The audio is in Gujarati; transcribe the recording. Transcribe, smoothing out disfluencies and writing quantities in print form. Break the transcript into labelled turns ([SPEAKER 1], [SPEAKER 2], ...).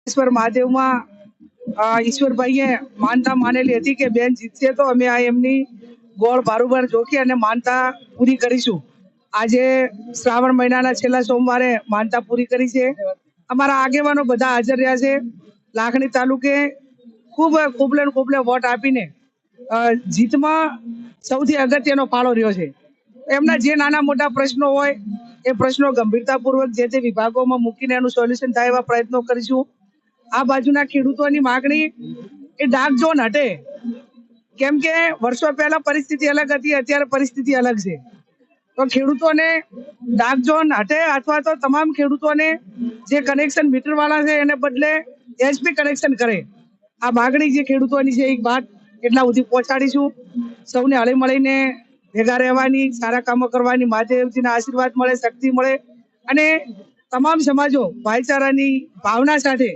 [SPEAKER 1] ઈશ્વર મહાદેવમાં ઈશ્વરભાઈએ માનતા માનેલી હતી કે બેન જીતશે તો અમે આ એમની ગોળ બારોબાર જોખી અને માનતા પૂરી કરીશું. આજે શ્રાવણ મહિનાના છેલ્લા સોમવારે માનતા પૂરી કરી છે. અમારા આગેવાનો બધા હાજર રહ્યા છે. લાખણી તાલુકે ખૂબ વોટ આપીને જીતમાં સૌથી અગત્યનો ફાળો રહ્યો છે. એમના જે નાના મોટા પ્રશ્નો હોય એ પ્રશ્નો ગંભીરતાપૂર્વક જે તે વિભાગોમાં મૂકીને એનું સોલ્યુશન થાય એવા પ્રયત્નો કરીશું. આ બાજુના ખેડૂતોની માગણી એ ડાર્ક ઝોન હટે, કેમ કે વર્ષો પહેલા પરિસ્થિતિ અલગ હતી, અત્યારે પરિસ્થિતિ અલગ છે. તો ખેડૂતોને ડાર્ક ઝોન હટે અથવા તો તમામ ખેડૂતોને જે કનેક્શન મીટર વાળા છે એને બદલે એચપી કનેક્શન કરે. આ માગણી જે ખેડૂતોની છે એક વાત એટલા સુધી પહોંચાડીશું. સૌને હળી મળીને ભેગા રહેવાની, સારા કામો કરવાની, મહાદેવજીના આશીર્વાદ મળે, શક્તિ મળે અને તમામ સમાજો ભાઈચારાની ભાવના સાથે